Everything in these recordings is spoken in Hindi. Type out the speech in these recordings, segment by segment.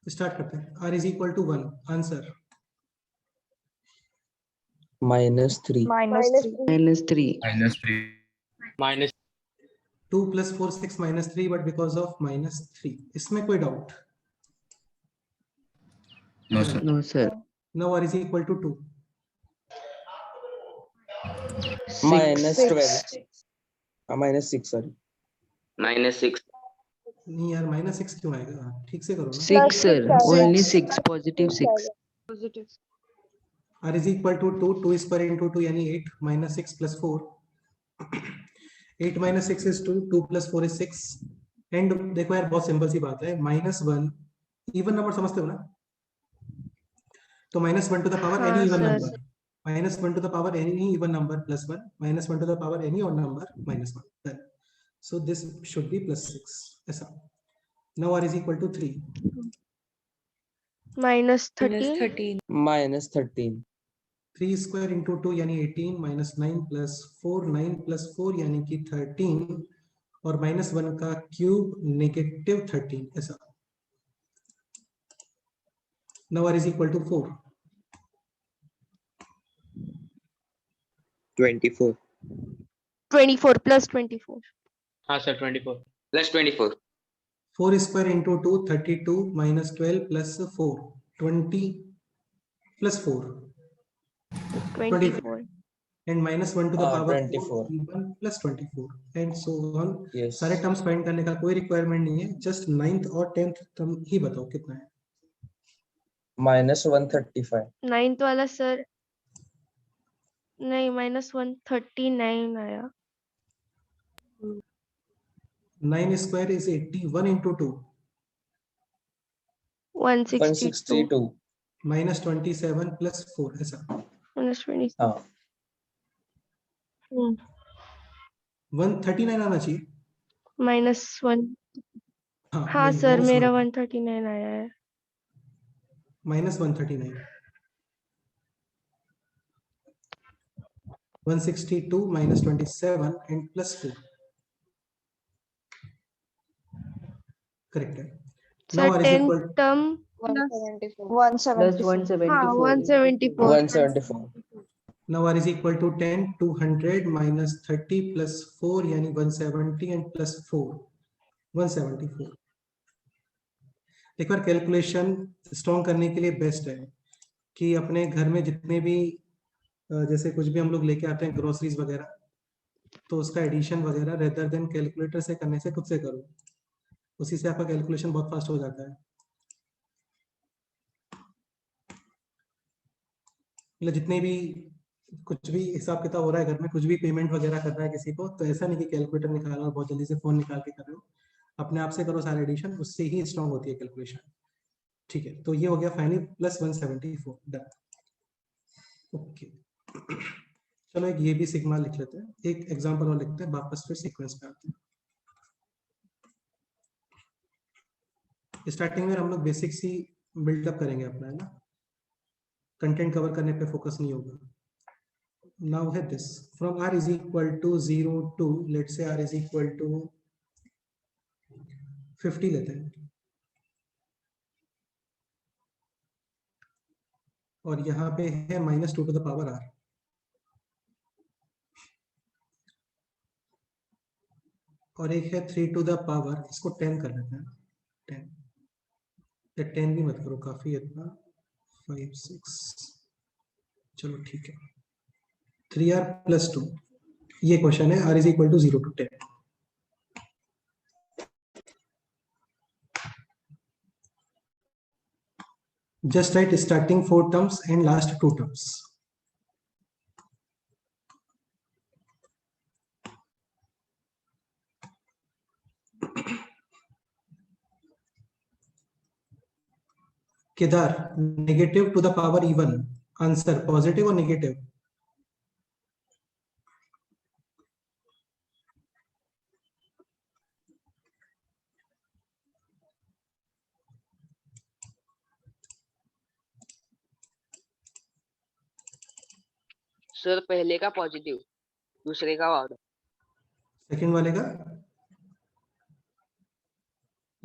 स्टार्ट करते हैं। r is equal to 1, answer -3 -3 minus 2 + 4 6 -3, but because of -3। इसमें कोई doubt? No, sir. no sir now r is equal to 2। -12 -6 sorry -6 नहीं यार, -6 क्यों आएगा? ठीक से करो ना। 6 sir only 6 positive 6 r is equal to 2, 2 square into 2 यानी 8, -6 + 4, 8 - 6 is 2, 2 + 4 is 6। एंड देखो यार, बहुत सिंपल सी बात है, -1 इवन नंबर समझते हो ना? तो -1 to the power any even number, -1 to the power any even number +1, -1 to the power any odd number -1। So this should be +6 ऐसा। Now r is equal to 3। -13 -13 3 square into 2 यानी 18, -9 + 4, 9 + 4 यानी कि 13, और -1 का क्यूब -13 ऐसा। Now r is equal to 4। 24 24 + 24 हाँ sir 24 +24 4 square into 2 32, -12 + 4 20 + 4 24 and -1 to the power 24 1 + 24 and so on. Yes सारे टर्म्स फाइंड करने का कोई रिक्वायरमेंट नहीं है, जस्ट 9th और 10th टर्म ही बताओ कितना है। -135 9th वाला सर नहीं -139 आया 9 स्क्वायर इज 81 इंटू 2 162 162 -27 + 4 ऐसा। -20 हाँ 139 आना चाहिए। -1 हाँ नहीं, सर -1 मेरा 139 आया है -139 162 -27 एंड +4 करेक्ट है। Now sir r is 10th equal term plus 174 हाँ 174 174 now r is equal to 10 200 -30 + 4 यानी 170 एंड +4 174। एक बार कैलकुलेशन स्ट्रॉन्ग करने के लिए बेस्ट है कि अपने घर में जितने भी जैसे कुछ भी हम लोग लेके आते हैं ग्रोसरीज वगैरह, तो उसका एडिशन वगैरह रेदर देन कैलकुलेटर से करने से खुद से करो, उसी से आपका कैलकुलेशन बहुत फास्ट हो जाता है। मतलब जितने भी कुछ भी हिसाब किताब हो रहा है घर में, कुछ भी पेमेंट वगैरह करना है किसी को, तो ऐसा नहीं कि कैलकुलेटर निकालना और बहुत जल्दी से फोन निकाल के कर रहे हो, अपने आप से करो सारा एडिशन, उससे ही स्ट्रॉन्ग होती है कैलकुलेशन। ठीक है, तो ये हो गया फाइनली +174 डन। ओके चलो एक ये भी सिग्मा लिख लेते हैं, एक एग्जांपल और लिखते हैं, वापस फिर सीक्वेंस पे आते हैं। स्टार्टिंग में हम लोग बेसिक्स ही बिल्डअप करेंगे अपना, है ना, कंटेंट कवर करने पे फोकस नहीं होगा। नाउ है this from r is equal to 0 to let's say r is equal to 50 लेते हैं, और यहाँ पे है -2 टू द पावर r, और एक है 3 टू द पावर, इसको 10 कर लेते हैं, 10 या 10 भी मत करो, काफी है इतना, 5 6 चलो ठीक है, 3r + 2। ये क्वेश्चन है, r is equal to 0 to 10। Just write starting 4 terms and last 2 terms. Kedar, negative to the power even. Answer positive or negative? Sir पहले का पॉजिटिव, दूसरे का ऑड। सेकंड वाले का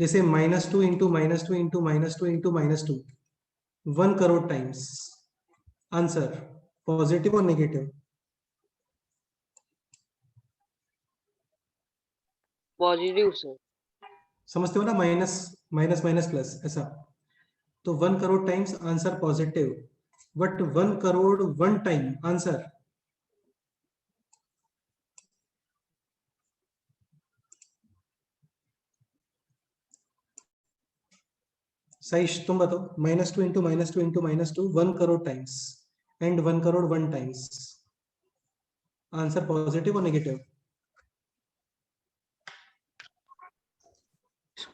जैसे -2 into -2 into -2 into -2 1 crore times, answer positive और नेगेटिव? Positive sir. समझते हो ना, माइनस माइनस माइनस प्लस ऐसा। तो 1 crore times answer positive, but 1 crore 1 time answer Saish तुम बताओ। -2 into -2 into -2 1 crore times and 1 crore 1 times, answer positive और नेगेटिव?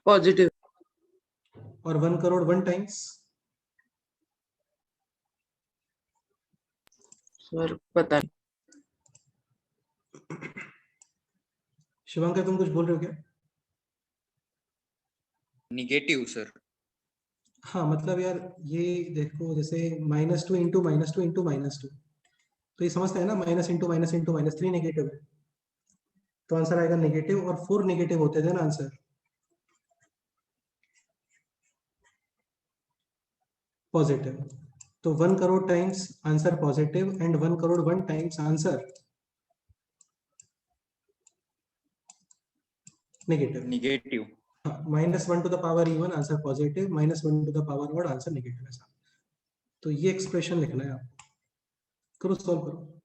पॉजिटिव। और 1 करोड़ 1 टाइम्स? सर पता नहीं। शिवांकर तुम कुछ बोल रहे हो क्या? Negative sir. हाँ मतलब यार ये देखो, जैसे -2 इंटू -2 इंटू -2, तो ये समझते हैं ना, माइनस इंटू -3 नेगेटिव है, तो आंसर आएगा नेगेटिव। और 4 नेगेटिव होते थे ना आंसर, पॉजिटिव। तो 1 crore times answer positive and 1 crore 1 times answer negative. Negative. -1 to the power even answer positive, -1 to the power odd answer negative, ऐसा। तो ये एक्सप्रेशन लिखना है आपको, करो सॉल्व करो।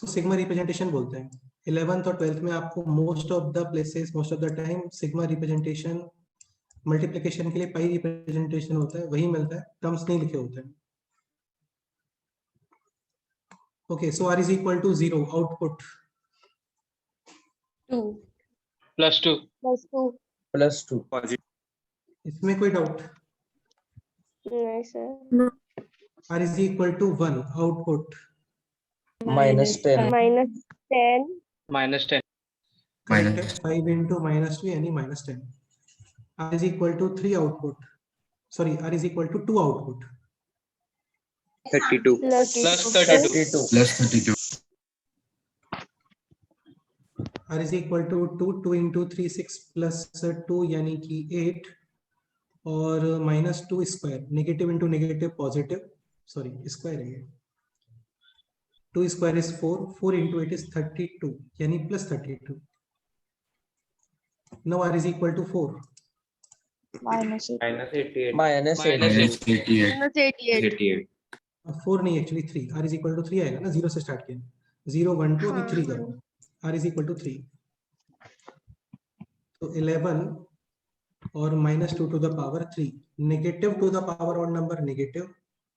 तो सिग्मा रिप्रेजेंटेशन बोलते हैं। 11th और 12th में आपको most of the places, most of the time sigma representation, multiplication के लिए पाई रिप्रेजेंटेशन होता है, वही मिलता है, टर्म्स नहीं लिखे होते हैं। Okay, so r is equal to 0, output 2 +2 +2। इसमें कोई डाउट? नहीं sir. r is equal to 1, output -10। -10 -10 correct है। 5 इंटू -2 यानी -10। r is equal to 3, output, sorry r is equal to 2, output 32। +32 32। r is equal to 2 into 3 6 plus 2 यानी कि 8, और -2 square, negative into negative positive, sorry square है ये, 2 स्क्वायर इज 4, 4 इंटू 8 इज 32 यानी +32। Now r is equal to 4, -88। -88 4 नहीं actually 3, r is equal to 3 आएगा ना, 0 से स्टार्ट किया, 0 1 2 अभी 3 करो, r इज इक्वल टू 3। तो 11 और -2 to the power 3, negative to the power odd number negative,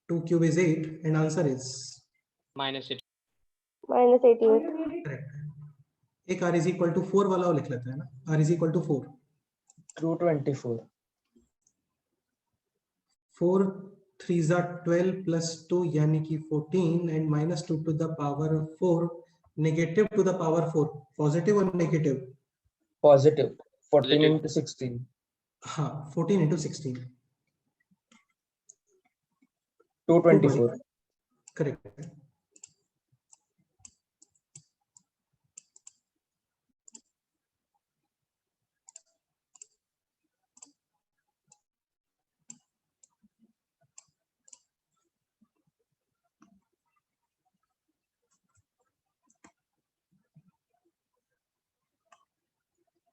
2 cube is 8 and answer is -8 -88 correct है। एक r इज इक्वल टू 4 वाला वो लिख लेते हैं ना, r इज इक्वल टू 4, 224। 4 3 जा 12 प्लस 2 यानी कि 14 and -2 to the power 4, negative to the power 4, positive और नेगेटिव? पॉजिटिव। 14 Positive. into 16। हाँ 14 इंटू 16, 224। करेक्ट है।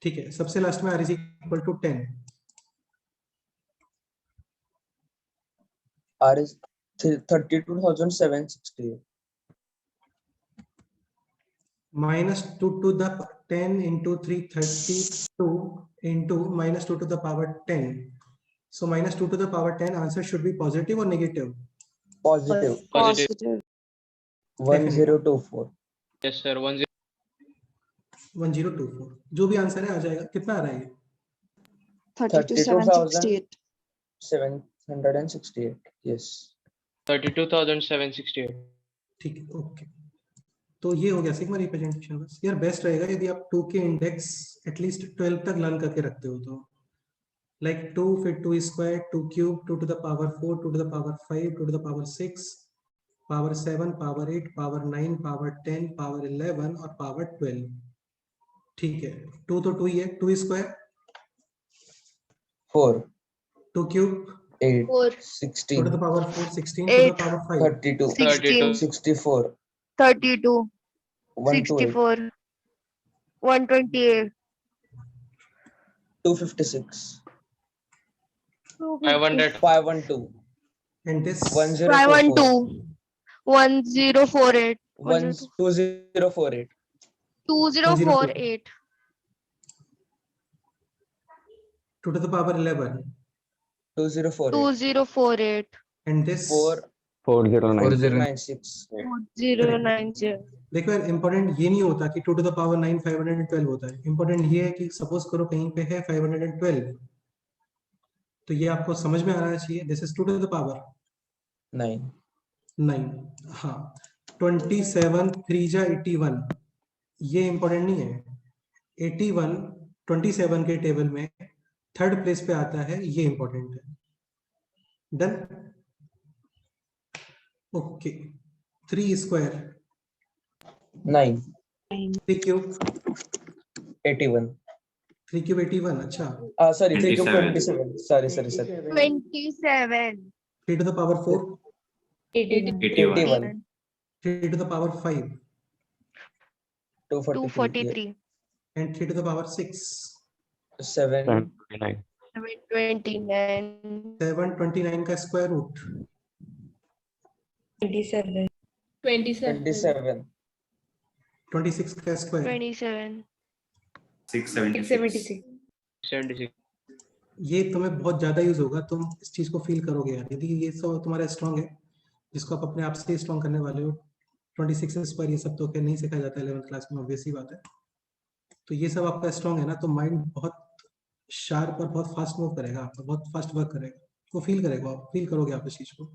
ठीक है, सबसे लास्ट में r is equal to 10, R is 32,760। -2 to the 10 into 3 32 into -2 to the power 10, so -2 to the power 10 answer should be positive or negative? Positive. Positive. 1024। Yes, sir. 1024 जो भी आंसर है आ जाएगा। कितना आ रहा है ये? 32,768. 768. Yes. 32,768. ठीक है, ओके। तो ये हो गया सिग्मा रिप्रेजेंटेशन। बस यार बेस्ट रहेगा यदि आप 2 के इंडेक्स एटलीस्ट 12 तक लर्न करके रखते हो तो, लाइक 2 फिर 2 square 2 cube 2 to the power 4 2 to the power 5 2 to the power 6 power 7 power 8 power 9 power 10 power 11 और पावर 12। ठीक है, 2 तो 2 ही है। 2 square 4, 2 cube 8, 4, 2 16, to the power 4 16 to the 8, power 5 32, 16, 64, 32, 128, 64, 128, 256, 500. 512, and this 1044, 1048, 2048, 2048, 2 to the power 11 2048, 2048, and this 4096, 4090. देखो यार इंपॉर्टेंट ये नहीं होता कि 2 to the power 9 512 होता है। इंपॉर्टेंट ये है कि सपोज करो कहीं पे है 512 तो ये आपको समझ में आना चाहिए this is 2 to the power 9, 9। हाँ 27 3 जा 81 ये इंपॉर्टेंट नहीं है। 81 27 के टेबल में थर्ड प्लेस पे आता है, ये इंपॉर्टेंट है। Done, okay. 3 square 9, 3 cube 81. 3 cube 81। अच्छा, Sorry, 3 cube 27. 27. Sorry. 27, 3 to the power 4 81. 81, 3 to the power 5 243, 243, and 3 to the power 6 7, 729, 729 का स्क्वायर रूट 27, 27, 26 का स्क्वायर। 27, 676. 76. ये तुम्हें बहुत ज्यादा यूज होगा, तुम इस चीज को फील करोगे यार। यदि ये सब तुम्हारा स्ट्रॉन्ग है जिसको आप अपने आप से स्ट्रॉन्ग करने वाले हो, 26 स्क्वायर ये सब तो क्या नहीं सिखाया जाता है 11th क्लास में, ऑब्वियस ही बात है। तो ये सब आपका स्ट्रॉन्ग है ना, तो माइंड बहुत शार्प और बहुत फास्ट मूव करेगा आपका, बहुत फास्ट वर्क करेगा, वो फील करेगा, आप फील करोगे आप इस चीज को।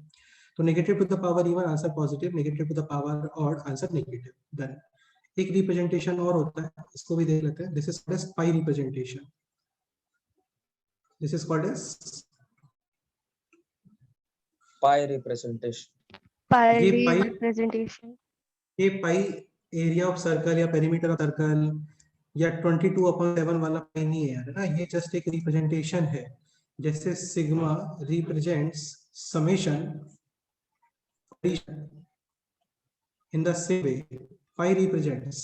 तो negative to the power even answer positive, negative to the power odd answer negative. Then एक रिप्रेजेंटेशन और होता है, इसको भी देख लेते हैं। This is called as pi representation. This is called as pi representation. ये pi पाई, representation, ये पाई एरिया ऑफ सर्कल या पेरीमीटर ऑफ सर्कल या 22/7 वाला पाई नहीं है यार, है ना। ये जस्ट एक रिप्रेजेंटेशन है, जैसे sigma represents summation in the same way pi represents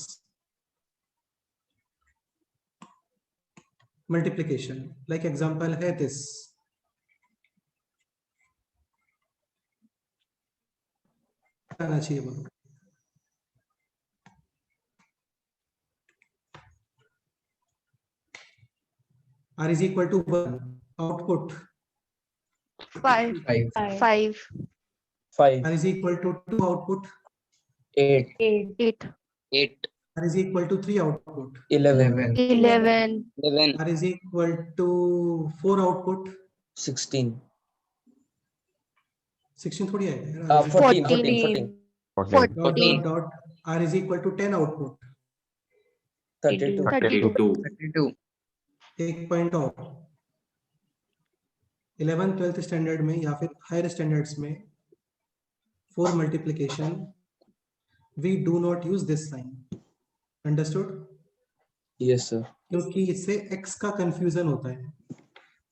multiplication. Like example है दिस, आना चाहिए बोलो। R is equal to 1, output 5, 5, 5, R is equal to 2, output 8, 8, 8. R is equal to 3, output 11, 11, 11. R is equal to 4, output 16, 16 थोड़ी आएगा। 14, 14 dot 14, dot R is equal to 10, output 32, 32. 32. एक पॉइंट और 11th 12th स्टैंडर्ड में या फिर हायर स्टैंडर्ड्स में for multiplication we do not use this sign. Understood? yes sir, क्योंकि इससे x का कंफ्यूजन होता है।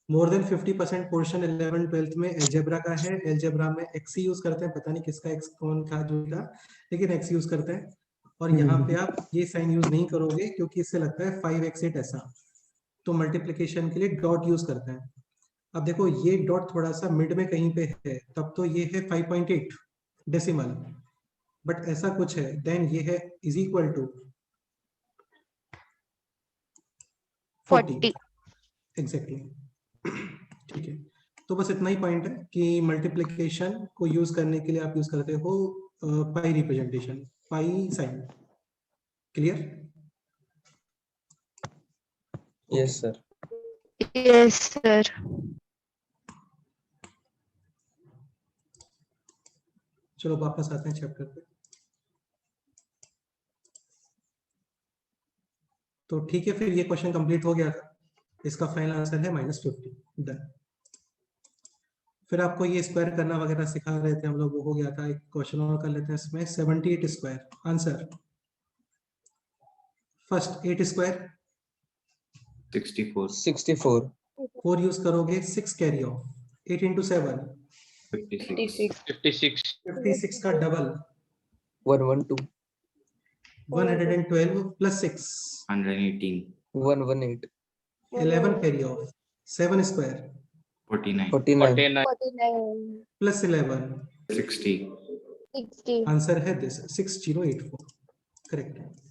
More than 50% portion 11th 12th में एल्जेब्रा का है। एल्जेब्रा में x ही यूज करते हैं, पता नहीं किसका x कौन था जो था, लेकिन x यूज करते हैं। और यहाँ पे आप ये साइन यूज नहीं करोगे क्योंकि इससे लगता है 5x8 ऐसा, तो मल्टीप्लिकेशन के लिए डॉट यूज करते हैं। अब देखो ये डॉट थोड़ा सा मिड में कहीं पे है, तब तो ये है 5.8 डेसिमल, बट ऐसा कुछ है, देन ये है इज इक्वल टू 40 एग्जैक्टली। ठीक है, तो बस इतना ही पॉइंट है कि मल्टीप्लिकेशन को यूज करने के लिए आप यूज करते हो pi representation, pi sign. Clear? Yes, sir. Yes, sir. चलो वापस आते हैं चैप्टर पे। तो ठीक है, फिर ये क्वेश्चन कंप्लीट हो गया था। इसका फाइनल आंसर है -50। डन। फिर आपको ये स्क्वायर करना वगैरह सिखा रहे थे हम लोग, वो हो गया था। एक क्वेश्चन और कर लेते हैं इसमें। 78 square. Answer first 8 square 64 64 4 use करोगे 6 कैरी ऑफ 8 into 7 56 56 56 का double 112 112 plus 6 118 118 11 carry off 7 square 49 49 49 plus 11 60 answer है दिस 6084 करेक्ट।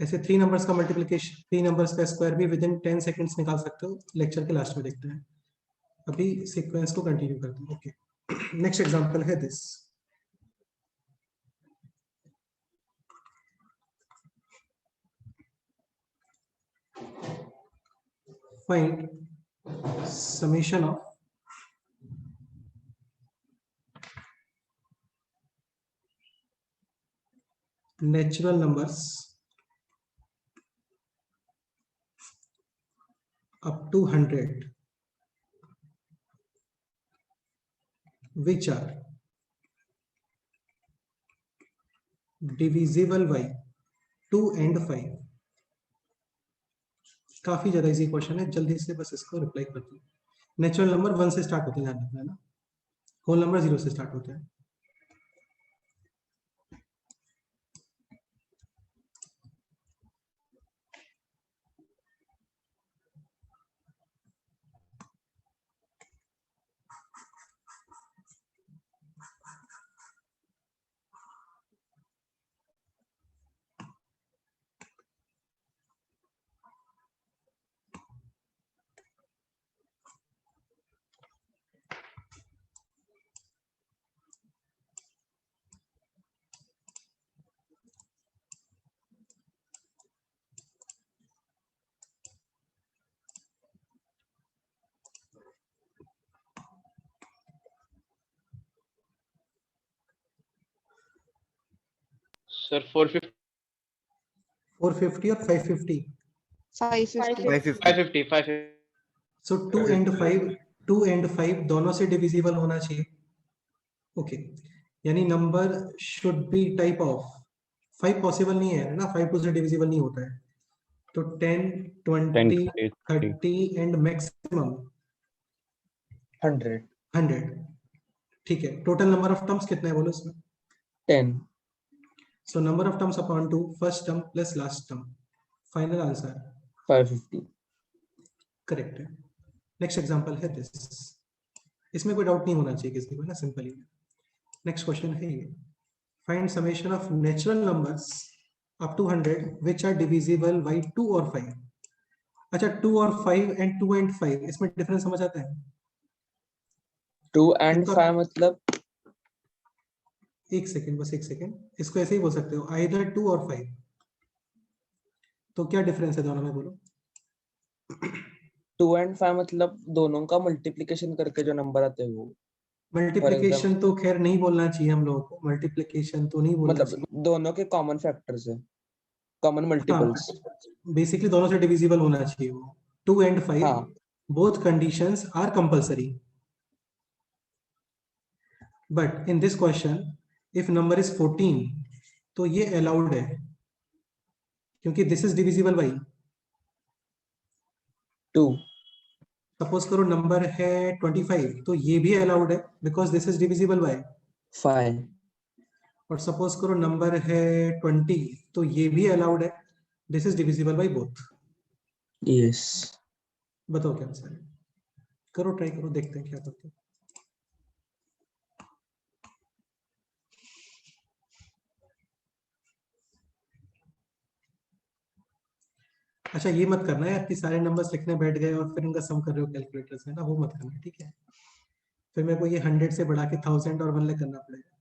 ऐसे 3 नंबर्स का मल्टीप्लिकेशन 3 नंबर्स का स्क्वायर भी विद इन 10 सेकंड्स निकाल सकते हो। लेक्चर के लास्ट में देखते हैं। अभी सीक्वेंस को कंटिन्यू करते हैं। ओके, नेक्स्ट एग्जांपल है this. Find summation of natural numbers up to 100 which are divisible by 2 and 5। काफी ज्यादा इजी क्वेश्चन है, जल्दी से बस इसको रिप्लाई कर दो। नेचुरल नंबर 1 से स्टार्ट होते हैं, ध्यान रखना है ना। होल नंबर 0 से स्टार्ट होते हैं। सर 450 450 और 550। 550. 550 सो 2 and 5 दोनों से डिविजिबल होना चाहिए। ओके, यानी number should B type of 5 possible नहीं है ना, 5 2 से डिविजिबल नहीं होता है। तो 10 20 30 एंड मैक्सिमम 100 ठीक है। टोटल नंबर ऑफ टर्म्स कितने बोलो इसमें? 10 so number of terms upon 2 first term plus last term. Final answer 550 correct है। नेक्स्ट एग्जांपल है दिस। इसमें कोई डाउट नहीं होना चाहिए किसी को ना, सिंपल ही। नेक्स्ट क्वेश्चन है ये। Find summation of natural numbers up to 100 which are divisible by 2 और 5। अच्छा, 2 और 5 एंड 2 एंड 5 इसमें डिफरेंस समझ आता है? 2 and इनका- 5 मतलब एक सेकेंड, बस एक सेकेंड। इसको ऐसे ही बोल सकते हो, आइदर 2 और 5। तो क्या डिफरेंस है दोनों में बोलो? 2 and 5 मतलब दोनों का मल्टीप्लिकेशन करके जो नंबर आते हैं वो। मल्टीप्लिकेशन तो खैर नहीं बोलना चाहिए हम लोगों को, मल्टीप्लिकेशन तो नहीं बोलना मतलब दोनों के कॉमन फैक्टर्स है, कॉमन मल्टीपल्स। चाहिए। बेसिकली दोनों से डिविजिबल होना चाहिए वो। 2 एंड 5 हाँ। both conditions are compulsory, but in this question if number is 14 तो ये allowed है, क्योंकि this is divisible by 2 suppose करो नंबर है 25 तो ये भी allowed है because this is divisible by 5 और सपोज करो नंबर है 20 तो ये भी allowed है, this is divisible by both। Yes. बताओ क्या आंसर है? करो, ट्राई करो, देखते हैं क्या करते हैं। अच्छा, ये मत करना है कि सारे नंबर्स लिखने बैठ गए और फिर उनका सम कर रहे हो कैलकुलेटर से ना, वो मत करना, ठीक है? फिर मेरे को ये 100 से बढ़ा के 1000 और 1 लाख करना पड़ेगा।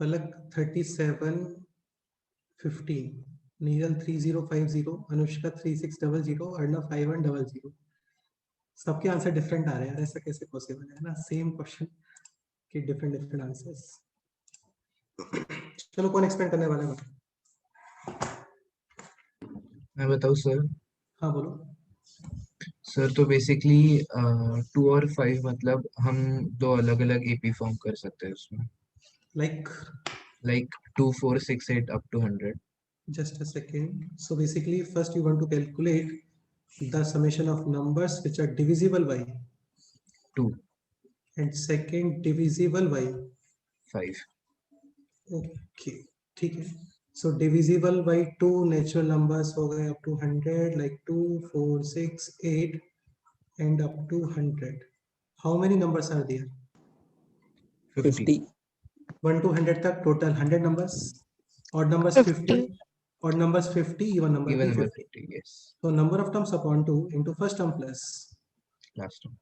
पलक 3715, नीरल 3050, अनुष्का 3600, अर्णव 5100। सबके आंसर डिफरेंट आ रहे हैं यार, ऐसा कैसे पॉसिबल है ना, सेम क्वेश्चन के डिफरेंट डिफरेंट आंसर्स। चलो कौन एक्सप्लेन करने वाला है? मैं बताऊँ सर? हाँ बोलो। सर तो बेसिकली 2 और 5 मतलब हम दो अलग अलग एपी फॉर्म कर सकते हैं उसमें, like 2 4 6 8 up to 100. just a second. So basically first you want to calculate the summation of numbers which are divisible by 2 and second divisible by 5. okay, ठीक है। So divisible by 2 natural numbers हो गए up to 100, like 2 4 6 8 and up to 100. How many numbers are there? 50 1 to 100 तक total 100 numbers, odd numbers 50, odd numbers 50, even number Even भी number 50. 50, yes. So number of terms upon 2 into first term plus Last one.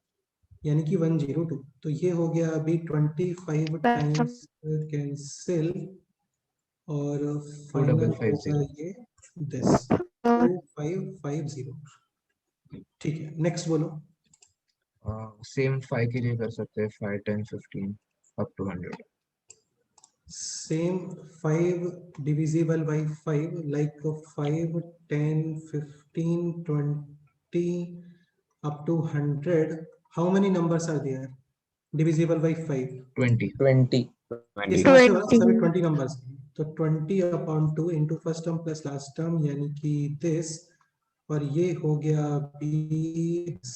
यानी कि 102, तो ये हो गया अभी 25 टाइम्स कैंसिल और फाइनल होगा ये दिस 2550। ठीक है, नेक्स्ट बोलो। सेम 5 के लिए कर सकते हैं, 5 10 15 up to 100. Same 5 divisible by 5 like 5 10 15 20 up to 100. How many numbers are there divisible by 5? 20. 20 इसका मतलब सभी 20 नंबर्स, तो 20 upon 2 into first term plus last term यानी कि दिस, और ये हो गया 20।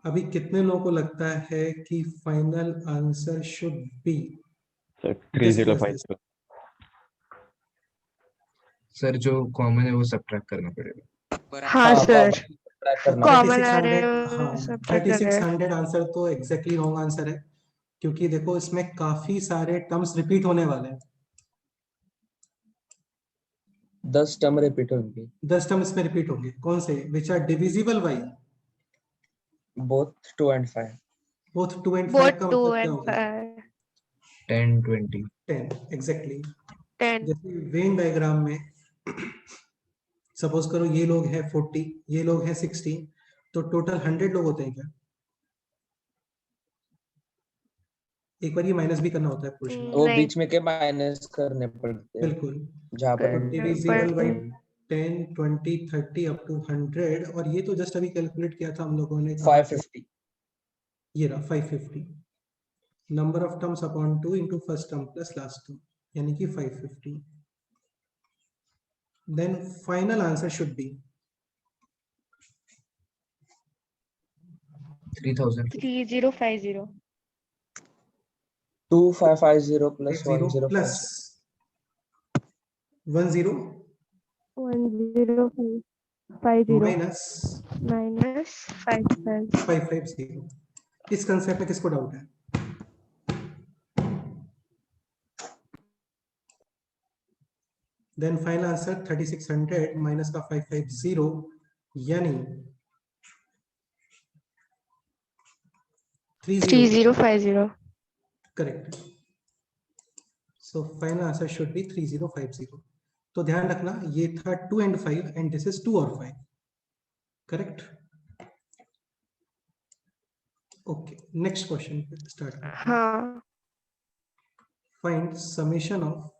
अभी कितने लोगों को लगता है कि final answer should B 3050? Sir जो कॉमन है वो सब्ट्रैक्ट करना पड़ेगा। हाँ सर, कॉमन आ 3600, रहे हाँ हैं, सब ट्राई कर रहे हैं। 3600 आंसर तो एग्जैक्टली रॉन्ग आंसर है, क्योंकि देखो इसमें काफी सारे टर्म्स रिपीट होने वाले हैं। 10 टर्म रिपीट होंगे, 10 टर्म इसमें रिपीट होंगे, कौन से? Which are divisible by both 2 and 5. Both 2 and 5 both का 2 मतलब क्या एंड होगा? 10 20. 10 एग्जैक्टली। 10। जैसे वेन डायग्राम में सपोज करो ये लोग है 40, ये लोग है 60, तो टोटल 100 लोग होते हैं क्या? एक बार ये माइनस भी करना होता है पोर्शन, वो नहीं। बीच में के माइनस करने पड़ते हैं बिल्कुल। जहाँ पर डिविजिबल बाय 10 20 30 अप टू 100, और ये तो जस्ट अभी कैलकुलेट किया था हम लोगों ने, 550 ये रहा 550। Number of terms upon 2 into first term plus last term यानी कि 550। Then final answer should be 3000. 3050 2550 plus 0 plus 105 10 1050 minus minus 55। 550। इस कंसेप्ट में किसको डाउट है? देन फाइनल आंसर 3600 माइनस का 550 यानी 3050। Correct. So final answer should B 3050। तो ध्यान रखना ये था 2 and 5 एंड दिस इज 2 और 5, correct? Okay, next question start. हाँ, find summation of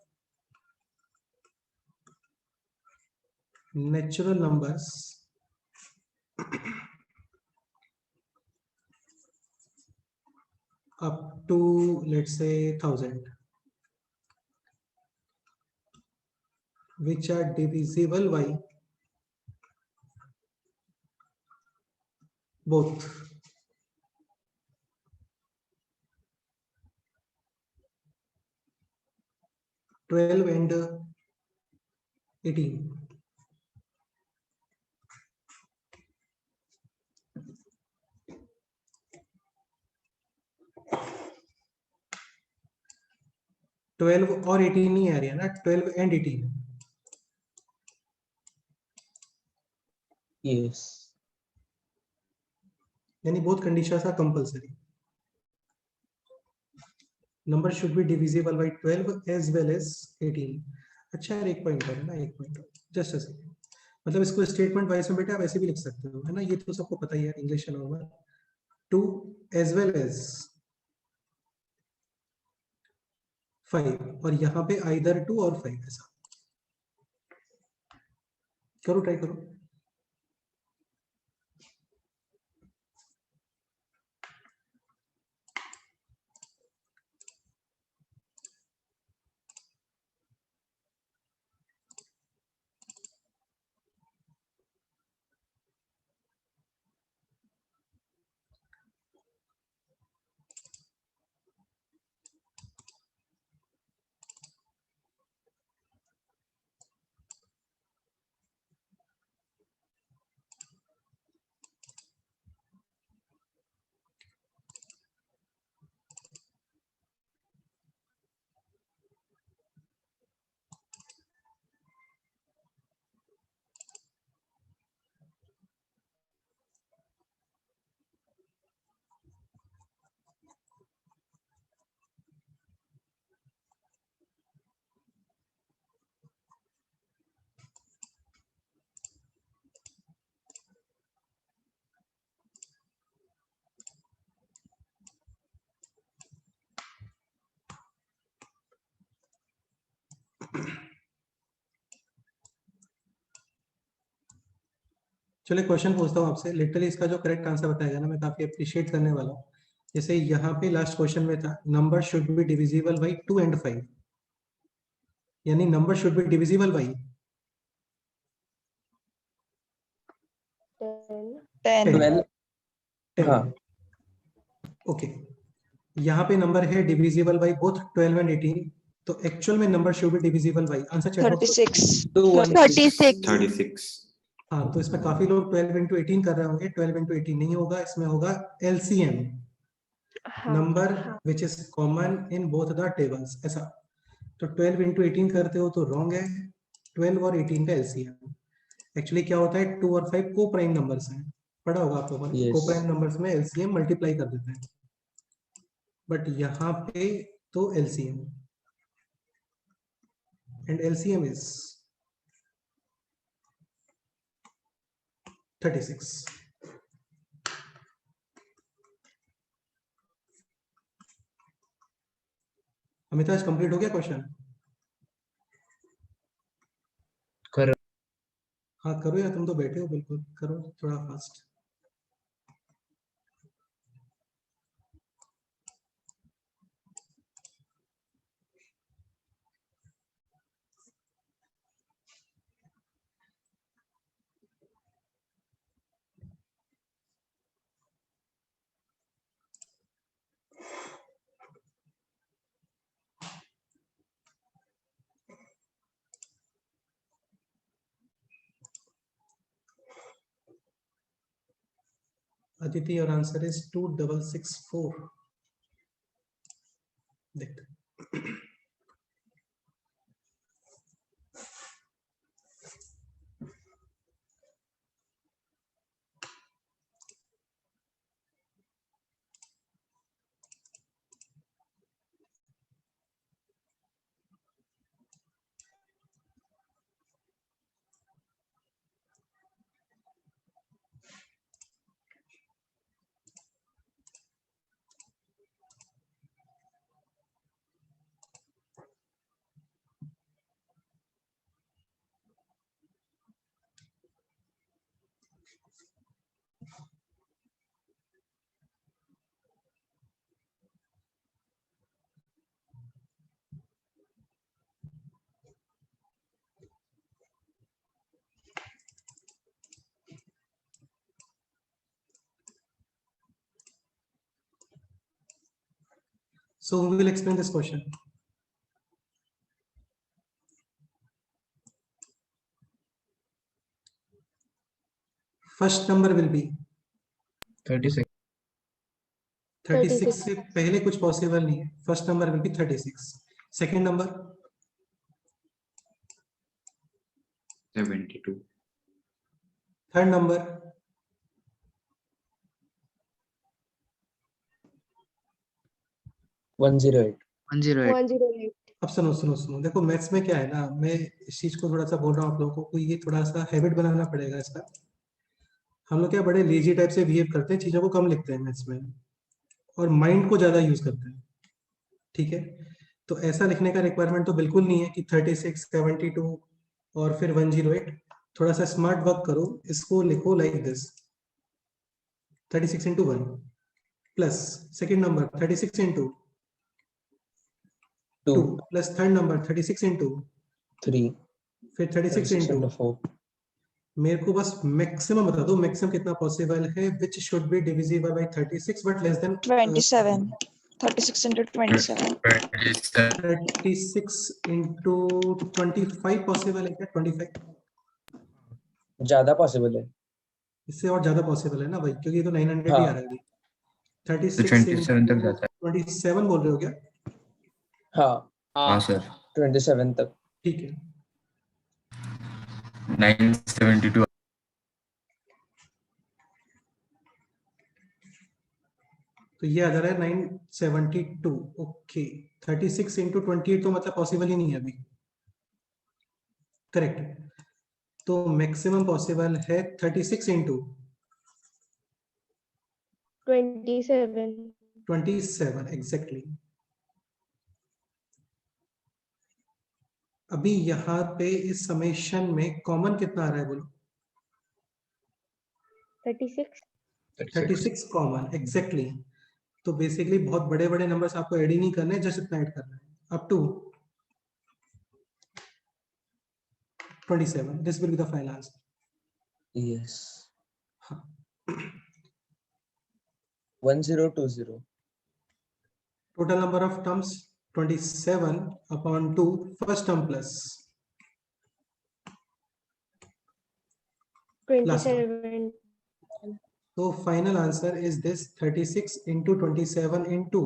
natural numbers up to let's say 1000 which are divisible by both 12 and 18. Twelve और 18 नहीं आ रही है ना, 12 and 18। yes यानी both conditions are compulsory. Number should be divisible by 12 as well as 18। अच्छा यार, एक पॉइंट है ना, एक पॉइंट जस्ट ऐसे, मतलब इसको स्टेटमेंट वाइज में बेटा आप ऐसे भी लिख सकते हो, है ना, ये तो सबको पता ही है, इंग्लिश है नॉर्मल। 2 एज वेल एज 5, और यहाँ पे आइदर 2 और 5, ऐसा करो, ट्राई करो। चलिए क्वेश्चन पूछता हूँ आपसे, लिटरली इसका जो करेक्ट आंसर बताएगा ना, मैं काफी अप्रिशिएट करने वाला हूँ। जैसे यहाँ पे लास्ट क्वेश्चन में था, number should be divisible by 2 and 5, यानी number should be divisible by 10 12 हाँ ओके। यहाँ पे नंबर है डिविजिबल बाई बोथ 12 and 18, तो एक्चुअल में number should be divisible by, answer check करो। 36 36 36। हाँ, तो इसमें काफी लोग 12 into 18 कर रहे होंगे, 12 into 18 नहीं होगा, इसमें होगा LCM, हाँ number which is common in both the tables, ऐसा। तो 12 into 18 करते हो तो रॉन्ग है, 12 और 18 का LCM। एक्चुअली क्या होता है, 2 और 5 को प्राइम नंबर्स हैं, पढ़ा होगा आप लोगों ने, Yes. को प्राइम नंबर्स में LCM मल्टीप्लाई कर देते हैं, बट यहाँ पे तो LCM, and LCM is 36। Amitaj complete हो गया क्वेश्चन? कर हाँ करो यार, तुम तो बैठे हो, बिल्कुल करो थोड़ा fast. Aditi, your answer is 2664. देखते हैं। So who will explain this question? First number will be 36 36 से पहले कुछ पॉसिबल नहीं है, first number will be 36। Second number 72। Third number 108 108. 108. अब सुनो सुनो सुनो, देखो मैथ्स में क्या है ना, मैं इस चीज को थोड़ा सा बोल रहा हूँ आप लोगों को, ये थोड़ा सा हैबिट बनाना पड़ेगा इसका। हम लोग क्या बड़े लेजी टाइप से बिहेव करते हैं, चीजों को कम लिखते हैं मैथ्स में और माइंड को ज्यादा यूज करते हैं, ठीक है। तो ऐसा लिखने का रिक्वायरमेंट तो बिल्कुल नहीं है कि 36, 72 और फिर 108। थोड़ा सा स्मार्ट वर्क करो, इसको लिखो like this, 36 into 1 plus second number 36 into 2 2, plus third number 36 into 3, फिर 36 into 4. मेरे को बस मैक्सिमम बता दो, मैक्सिमम कितना पॉसिबल है which should be divisible bye 36 but less than 27. 36 into 27. 36 into 25 possible है क्या? 25 ज्यादा पॉसिबल है। इससे और ज्यादा पॉसिबल है ना भाई, क्योंकि ये तो 900 ही आ हाँ। रहा है अभी। तो 36 27 तक जाता है। 27 बोल रहे हो क्या? हाँ, हाँ सर, 27 तक। ठीक है, 972. तो ये आ जा रहा है 972। ओके, 36 into 28 तो मतलब पॉसिबल ही नहीं है अभी, करेक्ट। तो मैक्सिमम पॉसिबल है 36 into 27. 27 एग्जैक्टली। अभी यहाँ पे इस समेशन में कॉमन कितना आ रहा है बोलो? 36. 36 कॉमन एग्जैक्टली। तो बेसिकली बहुत बड़े बड़े नंबर्स आपको ऐड ही नहीं करने, जस्ट इतना ऐड करना है up to 27। This will be the final answer. Yes. हाँ 1020. Total number of terms 27 upon 2 first term plus 27. तो final answer is this 36 into 27 into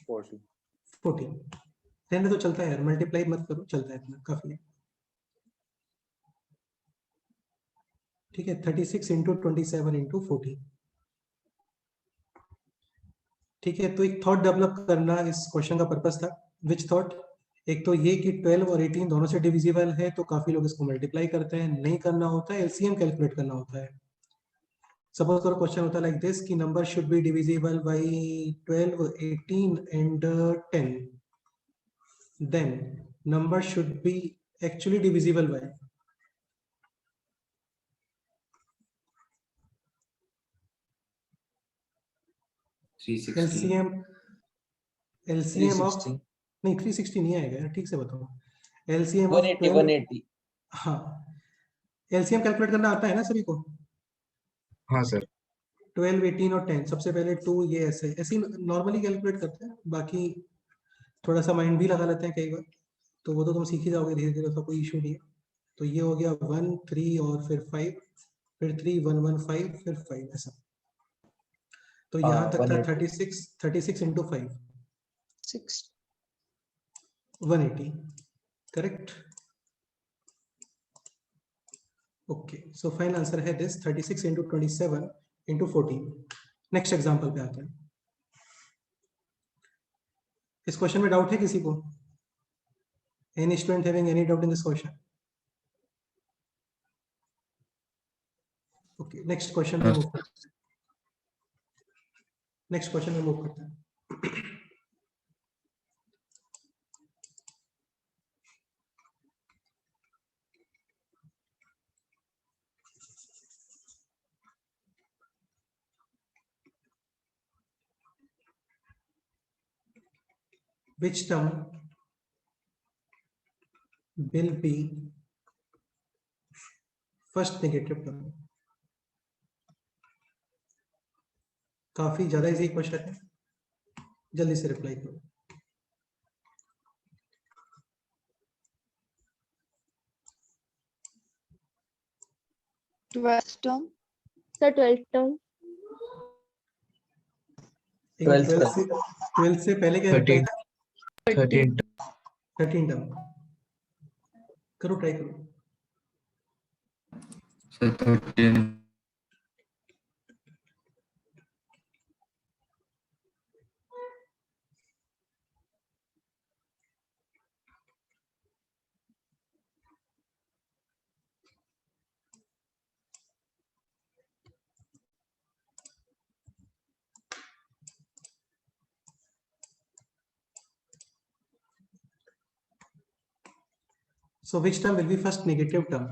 40. 14। रहने तो चलता है यार, मल्टीप्लाई मत करो, चलता है इतना काफी है, ठीक है। 36 into 27 into 14, ठीक है। तो एक थॉट डेवलप करना इस क्वेश्चन का पर्पस था। Which thought? एक तो ये कि 12 और 18 दोनों से डिविजिबल है, तो काफी लोग इसको मल्टीप्लाई करते हैं, नहीं करना होता है, एलसीएम कैलकुलेट करना होता है। सपोज करो क्वेश्चन होता है लाइक दिस कि number should be divisible by 12, 18 and 10, then number should be actually divisible by LCM, LCM of 360. नहीं 360 नहीं आएगा यार, ठीक से बताओ। LCM of 180. 12, 180. हाँ एलसीएम कैलकुलेट करना आता है ना सभी को? हाँ सर, 12, 18 और 10, सबसे पहले 2, ये ऐसे ऐसे नॉर्मली कैलकुलेट करते हैं, बाकी थोड़ा सा माइंड भी लगा लेते हैं कई बार, तो वो तो तुम सीख ही जाओगे धीरे धीरे, उसका कोई इशू नहीं है। तो ये हो गया 1, 3 और फिर 5, फिर 3, 1, 1, 5, फिर 5 ऐसा। तो यहाँ तक था 36, 36 into 5 6. 180, correct. Okay, so final answer है this 36 into 27 into 14। Next example पे आते हैं। इस क्वेश्चन में डाउट है किसी को? Any student having any doubt in this question? Okay, next question पे मूव करते हैं। नेक्स्ट क्वेश्चन में मूव करते हैं। Which term will be first negative term? काफी ज्यादा इजी क्वेश्चन है, जल्दी से रिप्लाई करो। Twelfth term. The 12th term. 12 से पहले क्या 13. 13. 13 टर्म करो, ट्राई करो। Sir 13. So which term will be first negative term?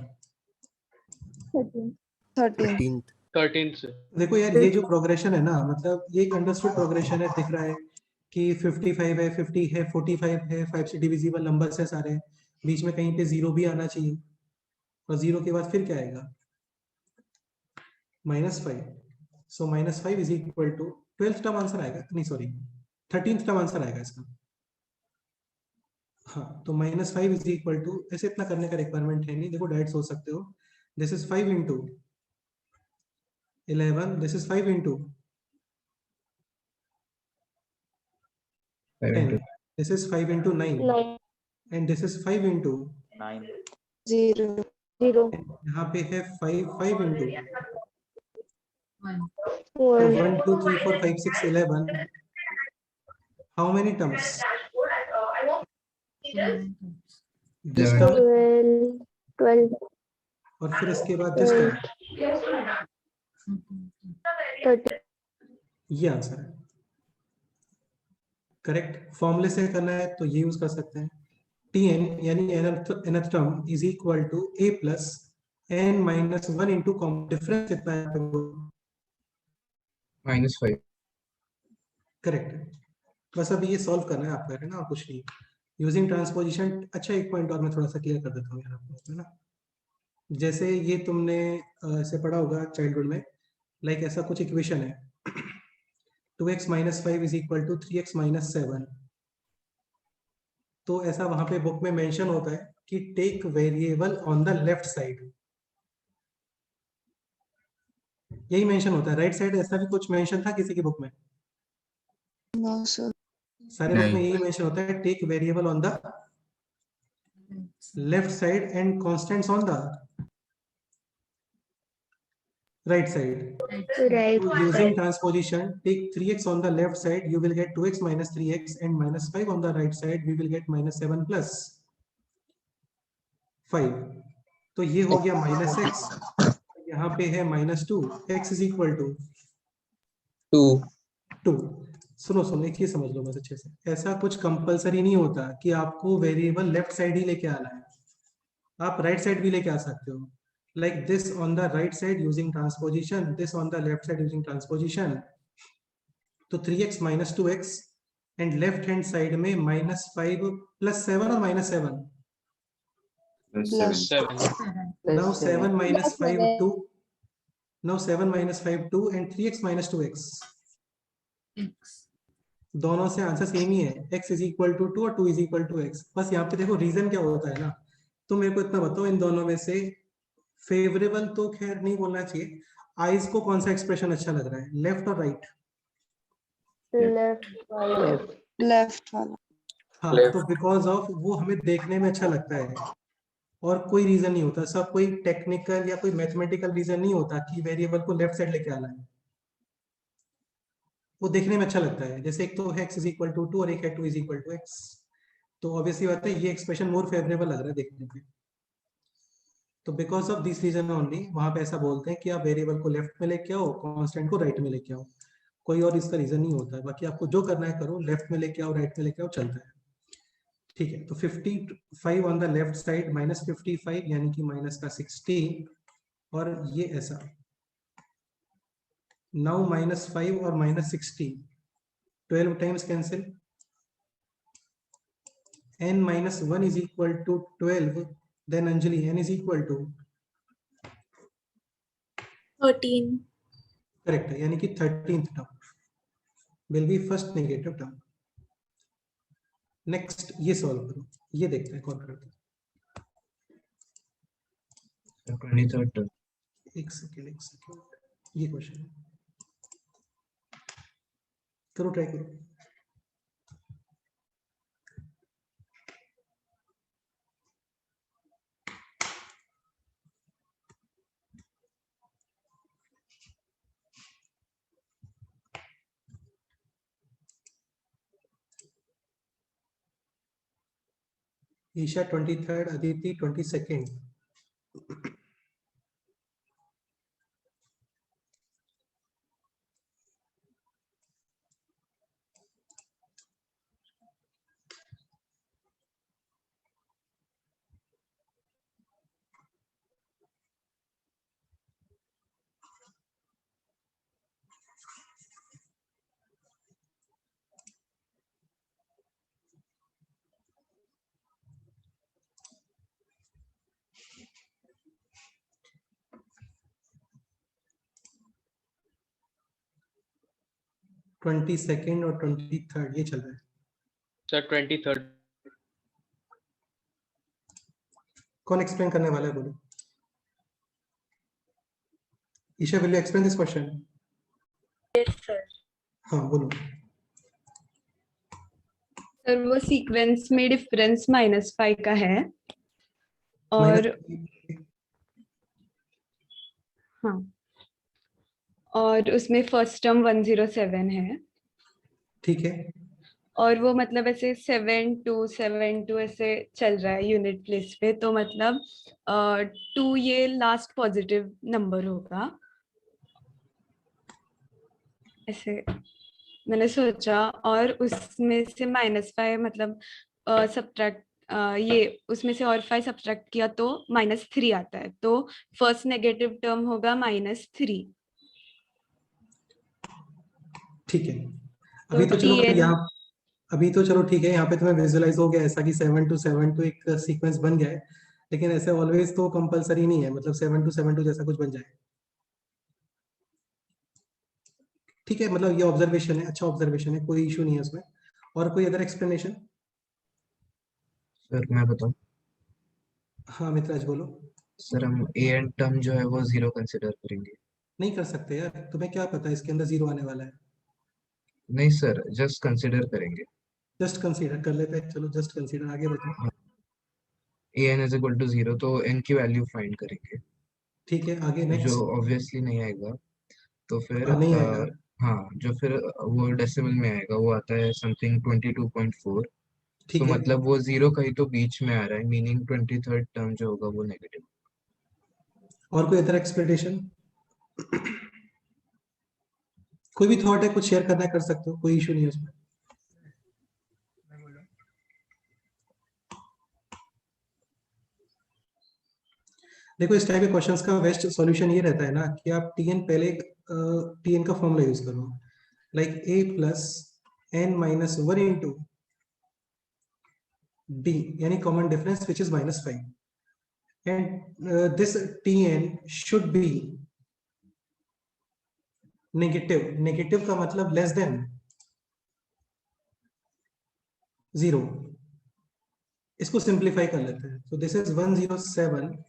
13. 13. 13th sir. देखो यार ये जो प्रोग्रेशन है ना, मतलब ये एक अंडरस्टूड प्रोग्रेशन है, दिख रहा है कि 55 है, 50 है, 45 है, 5 से डिविजिबल नंबर्स है सारे, बीच में कहीं पे जीरो भी आना चाहिए, और जीरो के बाद फिर क्या आएगा? -5. So -5 is equal to 12th term answer आएगा, नहीं सॉरी 13th टर्म आंसर आएगा इसका। हाँ, तो -5 इज इक्वल टू, ऐसे इतना करने का रिक्वायरमेंट है नहीं, देखो डायरेक्ट सोच सकते हो, this is 5 into 11, this is 5 into 5 10, into this is 5 into 9, 9. and this is 5 into 0. 0. यहाँ पे है 5 into 4. 1 2 3 4 5 6 11, how many terms? This 11. term 12. और फिर इसके बाद this term, 13. ये आंसर है करेक्ट। फॉर्मूले से करना है तो ये यूज कर सकते हैं, Tn यानी nth term is equal to a plus n minus 1 into difference कितना है? -5. करेक्ट है। बस अभी ये सॉल्व करना है आपको, है ना, और कुछ नहीं। यूजिंग ट्रांसपोजिशन, अच्छा एक पॉइंट और मैं थोड़ा सा क्लियर कर देता हूँ यार आपको, है ना। जैसे ये तुमने ऐसे पढ़ा होगा चाइल्डहुड में, लाइक ऐसा कुछ इक्वेशन है 2x minus 5 is equal to 3x minus 7, तो ऐसा वहां पे बुक में मेंशन होता है कि take variable on the left side, यही मेंशन होता है। राइट साइड ऐसा भी कुछ मेंशन था किसी की बुक में? No, sir. सारे बुक में नहीं। यही मेंशन होता है, take variable on the left side and constants on the right side. Right. So using transposition, take 3x on the left side, you will get 2x minus 3x, and minus 5 on the right side, we will get minus 7 plus 5. तो ये हो गया minus x, यहाँ पे है minus 2, x is equal to 2. सुनो सुनो, एक ही समझ लो बस अच्छे से, ऐसा कुछ कंपलसरी नहीं होता कि आपको वेरिएबल लेफ्ट साइड ही लेके आना है, आप राइट साइड भी लेके आ सकते हो। Like this on the right side using transposition, this on the left side using transposition. तो 3x minus 2x and left hand side में minus 5 plus 7 or minus 7? Plus 7. Now 7 minus 5 7. 2. Now 7 minus 5 2 and 3x minus 2x. दोनों से आंसर सेम ही है, x is equal to 2 और 2 is equal to x। बस यहाँ पे देखो रीजन क्या होता है ना, तो मेरे को इतना बताओ इन दोनों में से फेवरेबल तो खैर नहीं बोलना चाहिए, आइज को कौन सा एक्सप्रेशन अच्छा लग रहा है, लेफ्ट और राइट? Left. left वाला. हाँ, तो बिकॉज ऑफ वो हमें देखने में अच्छा लगता है, और कोई रीजन नहीं होता, सब कोई टेक्निकल या कोई मैथमेटिकल रीजन नहीं होता कि वेरिएबल को लेफ्ट साइड लेके आना है, वो देखने में अच्छा लगता है। जैसे एक तो है x इज इक्वल टू 2 और एक है 2 इज इक्वल टू x, तो ऑब्वियसली बात है ये एक्सप्रेशन मोर फेवरेबल लग रहा है देखने पे। तो because of this reason only वहां पे ऐसा बोलते हैं कि आप वेरिएबल को लेफ्ट में लेके आओ, कांस्टेंट को राइट में लेके आओ, कोई और इसका रीजन नहीं होता है। बाकी आपको जो करना है करो, लेफ्ट में लेके आओ राइट में लेके आओ, चलता है, ठीक है। तो 55 on the left side minus 55 यानी कि माइनस का 16, और ये ऐसा। नाउ माइनस 5 और minus 16, 12 times cancel, n minus 1 is equal to 12, then Anjali, n is equal to 13. Correct है, यानी कि 13th term will be first negative term। Next ये सॉल्व करो, ये देखते हैं कौन करता है। 23rd term. एक सेकेंड, ये क्वेश्चन है, करो ट्राई करो। Isha 23rd, Aditi 22nd। 22nd और 23rd ये चल रहा है। Sir 23rd। कौन एक्सप्लेन करने वाला है बोलो? Isha, will you explain this question? Yes, sir. हाँ बोलो। सर वो सीक्वेंस में डिफरेंस -5 का है और हाँ, और उसमें फर्स्ट टर्म 107 है ठीक है। और वो मतलब ऐसे 7 2 ऐसे चल रहा है यूनिट प्लेस पे, तो मतलब 2 ये लास्ट पॉजिटिव नंबर होगा ऐसे मैंने सोचा, और उसमें से -5 मतलब सब्ट्रैक्ट ये उसमें से और 5 सब्ट्रैक्ट किया तो -3 आता है, तो फर्स्ट नेगेटिव टर्म होगा -3। ठीक है, अभी तो चलो TN यहाँ, अभी तो चलो ठीक है, यहाँ पे तुम्हें विजुअलाइज हो गया ऐसा कि 7 to 7 2 एक सीक्वेंस बन गया है, लेकिन ऐसे ऑलवेज तो कंपलसरी नहीं है, मतलब 7 to 7 2 जैसा कुछ बन जाए। ठीक है, मतलब ये ऑब्जर्वेशन है, अच्छा ऑब्जर्वेशन है, कोई इशू नहीं है उसमें। और कोई अदर एक्सप्लेनेशन? सर मैं बताऊं? हाँ मित्राज बोलो। सर हम an टर्म जो है वो 0 कंसिडर करेंगे। नहीं कर सकते यार, तुम्हें क्या पता है इसके अंदर 0 आने वाला है? नहीं सर, जस्ट कंसिडर करेंगे। जस्ट कंसीडर कर लेते हैं, चलो जस्ट कंसीडर, आगे बताओ। an इज इक्वल टू 0, तो n की वैल्यू फाइंड करेंगे, ठीक है, आगे जो नेक्स्ट। ऑब्वियसली नहीं आएगा, तो फिर नहीं आएगा। हाँ, जो फिर वो डेसिमल में आएगा वो आता है समथिंग 22.4, ठीक तो है, मतलब वो 0 कहीं तो बीच में आ रहा है, मीनिंग 23rd टर्म जो होगा वो नेगेटिव। और कोई अदर एक्सप्लेनेशन? कोई भी थॉट है, कुछ शेयर करना है कर सकते हो, कोई इशू नहीं है उसमें। देखो इस टाइप के क्वेश्चंस का बेस्ट सॉल्यूशन ये रहता है ना कि आप टीएन पहले टीएन का फॉर्मूला यूज करो, like a plus n minus 1 into d, यानी common difference which is -5, and this tn should be negative. Negative का मतलब लेस देन 0। इसको सिंप्लीफाई कर लेते हैं, तो this is 107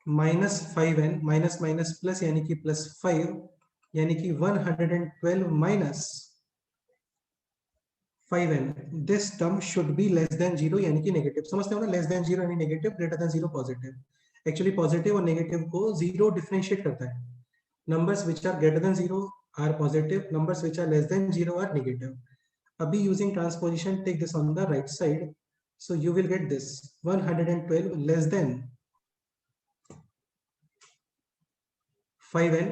minus 5n minus minus plus यानी कि +5, यानी कि 112 minus 5n। This term should be less than 0 यानी कि नेगेटिव। समझते हो ना, लेस देन 0 यानी negative, greater than 0 positive. Actually positive और नेगेटिव को 0 डिफरेंशिएट करता है। Numbers which are greater than 0 are positive, numbers which are less than 0 are negative. अभी using transposition take this on the right side, so you will get this 112 less than 5n,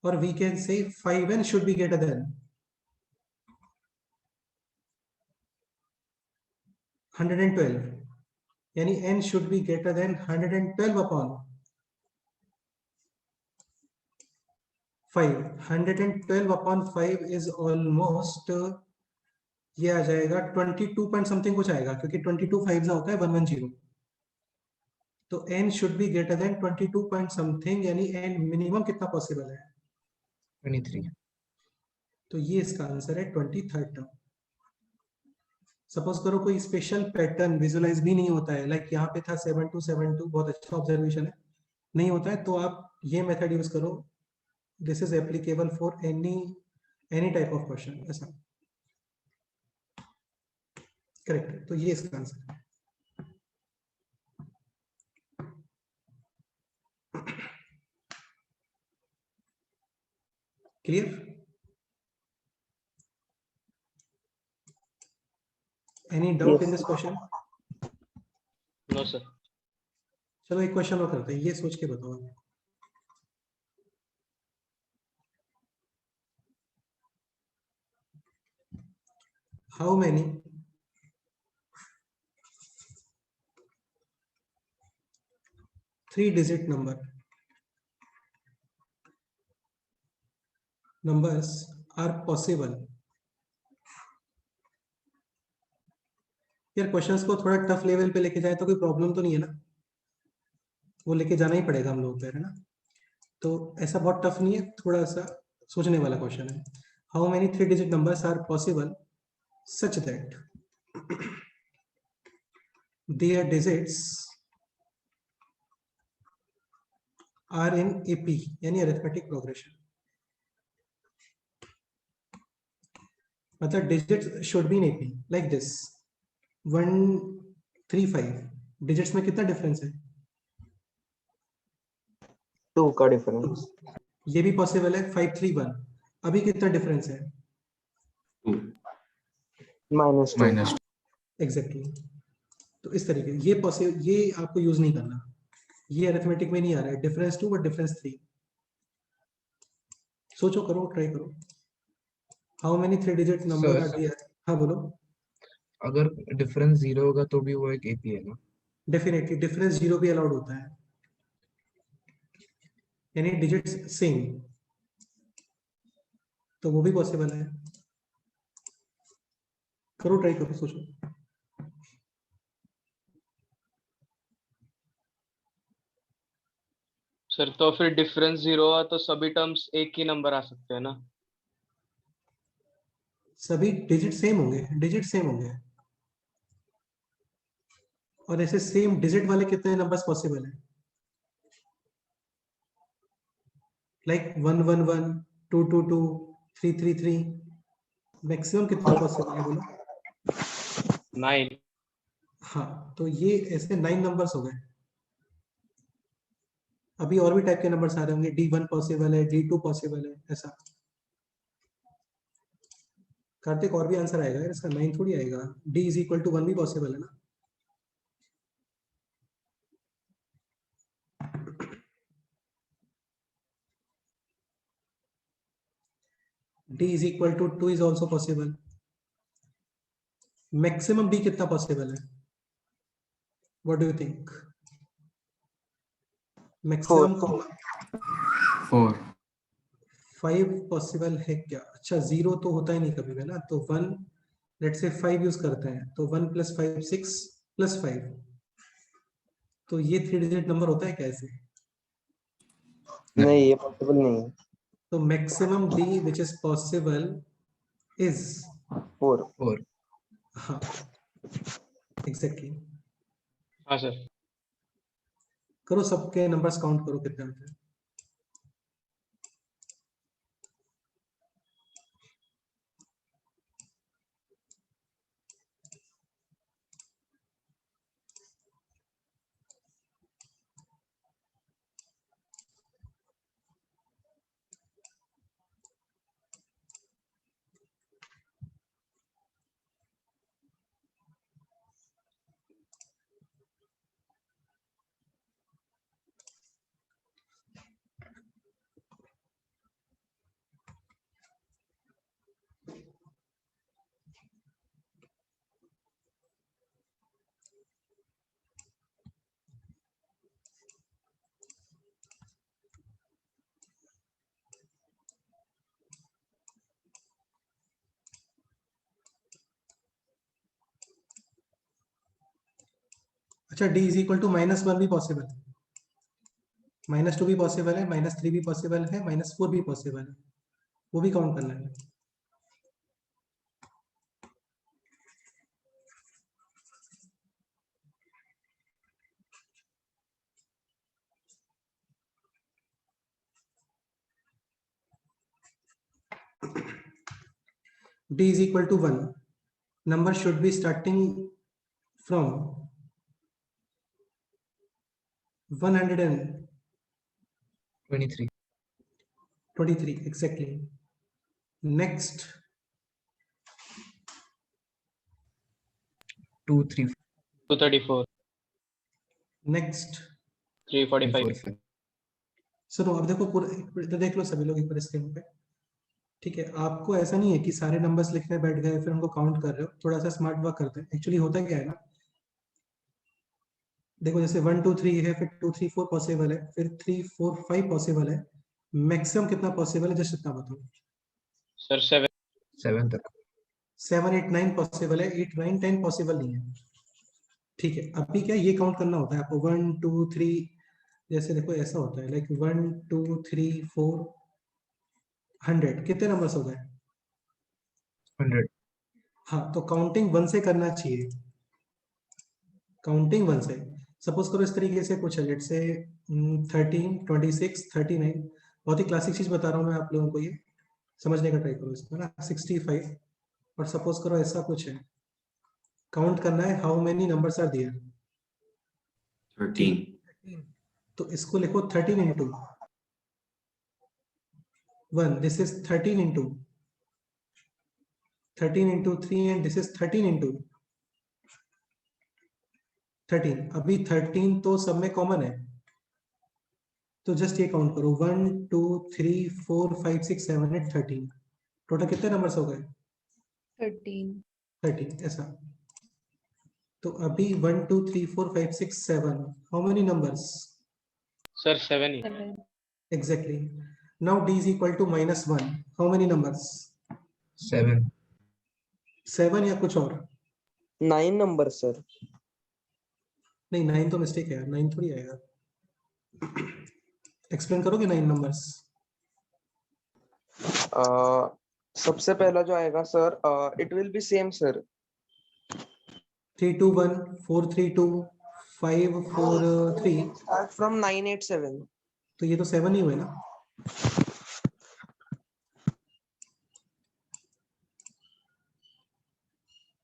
or we can say 5n should be greater than 112, यानी n should be greater than 112 upon 5. 112 upon 5 is almost ये आ जाएगा 22 पॉइंट समथिंग कुछ आएगा, क्योंकि 22 5 होता है 110, तो n should be greater than 22 point something, यानी n मिनिमम कितना पॉसिबल है? 23। तो ये इसका आंसर है 23rd टर्म। सपोज करो कोई स्पेशल पैटर्न विजुअलाइज भी नहीं होता है, लाइक यहाँ पे था 7 to 7 2, बहुत अच्छा ऑब्जर्वेशन है, नहीं होता है तो आप ये मेथड यूज करो। This is applicable for any type of question, ऐसा करेक्ट। तो ये इसका आंसर है। Clear? Any doubt in this question? No sir. चलो एक क्वेश्चन और करते हैं, ये सोच के बताओ। How many three-digit numbers are possible? यार क्वेश्चंस को थोड़ा टफ लेवल पे लेके जाए तो कोई प्रॉब्लम तो नहीं है ना? वो लेके जाना ही पड़ेगा हम लोगों को, है ना? तो ऐसा बहुत टफ नहीं है, थोड़ा सा सोचने वाला क्वेश्चन है। how many 3-digit numbers are possible such that their digits are in AP यानी arithmetic progression. मतलब digits should be in AP like this 135 digits में कितना difference है? 2 का डिफरेंस। ये भी possible है 531 अभी कितना difference है? 2. -2। -2। एग्जैक्टली तो इस तरीके ये पॉसिबल ये आपको यूज नहीं करना ये अरिथमेटिक में नहीं आ रहा है डिफरेंस 2 बट डिफरेंस 3 सोचो करो ट्राई करो how many 3-digit number are there हाँ बोलो अगर डिफरेंस 0 होगा तो भी वो एक एपी है ना? डेफिनेटली डिफरेंस 0 भी अलाउड होता है यानी डिजिट्स सेम तो वो भी पॉसिबल है करो ट्राई करो सोचो सर तो फिर डिफरेंस 0 हुआ तो सभी टर्म्स एक ही नंबर आ सकते हैं ना? सभी डिजिट सेम होंगे और ऐसे सेम डिजिट वाले कितने नंबर्स पॉसिबल है लाइक 111 222 333 मैक्सिमम कितना पॉसिबल है बोलो 9। हाँ तो ये ऐसे 9 नंबर्स हो गए अभी और भी टाइप के नंबर्स आ रहे होंगे D1 पॉसिबल है D2 पॉसिबल है ऐसा कार्तिक और भी आंसर आएगा इसका 9 थोड़ी आएगा D = 1 भी पॉसिबल है ना D = 2 is also possible maximum D कितना पॉसिबल है what do you think maximum 4. 5 possible है क्या अच्छा 0 तो होता ही नहीं कभी भी ना तो 1 लेट्स से 5 यूज करते हैं तो 1 + 5 6 + 5 तो ये 3-digit नंबर होता है कैसे नहीं ये पॉसिबल नहीं है। तो maximum D which is possible is 4। हाँ एग्जैक्टली हाँ सर। करो सबके नंबर्स काउंट करो कितने होते हैं अच्छा D = -1 भी पॉसिबल है -2 भी पॉसिबल है -3 भी पॉसिबल है -4 भी पॉसिबल है वो भी काउंट करना है D = 1 number should be starting from 123 exactly next 234 next 345। सुनो अब देखो पूरा इधर देख लो सभी लोग एक बार स्क्रीन पे ठीक है आपको ऐसा नहीं है कि सारे नंबर्स लिखने बैठ गए फिर उनको काउंट कर रहे हो थोड़ा सा स्मार्ट वर्क करते हैं एक्चुअली होता क्या है ना देखो जैसे 1 2 3 है फिर 2 3 4 पॉसिबल है फिर 3 4 5 पॉसिबल है मैक्सिमम कितना पॉसिबल है जस्ट इतना बताओ सर 7 तक 7 8 9 पॉसिबल है 8 9 10 पॉसिबल नहीं है ठीक है अभी क्या ये काउंट करना होता है आपको 1 2 3 जैसे देखो ऐसा होता है लाइक 1 2 3 4 100 कितने नंबर्स हो गए 100. हाँ, तो काउंटिंग 1 से करना चाहिए, काउंटिंग 1 से। सपोज करो इस तरीके से कुछ है, लेट्स से 13, 26, 39, बहुत ही क्लासिक चीज बता रहा हूँ मैं आप लोगों को, ये समझने का ट्राई करो इसमें ना। 65, और सपोज करो ऐसा कुछ है, काउंट करना है how many numbers are there. 13. तो इसको लिखो 13 into 1, this is 13 into 3, and this is 13 into 13। अभी 13 तो सब में कॉमन है, तो जस्ट ये काउंट करो 1 2 3 4 5 6 7 8 13। टोटल कितने नंबर्स हो गए? 13 ऐसा। तो अभी 1 2 3 4 5 6 7, how many numbers? Sir 7 he. Exactly. Now d is equal to -1, how many numbers? 7. 7 या कुछ और? 9 नंबर सर। नहीं, 9 तो मिस्टेक है यार, 9 थोड़ी आएगा। एक्सप्लेन करोगे 9 नंबर्स? सबसे पहला जो आएगा sir, it will be same sir. 3 2 1 4 3 2 5 4 3, from 987। तो ये तो 7 ही हुए ना।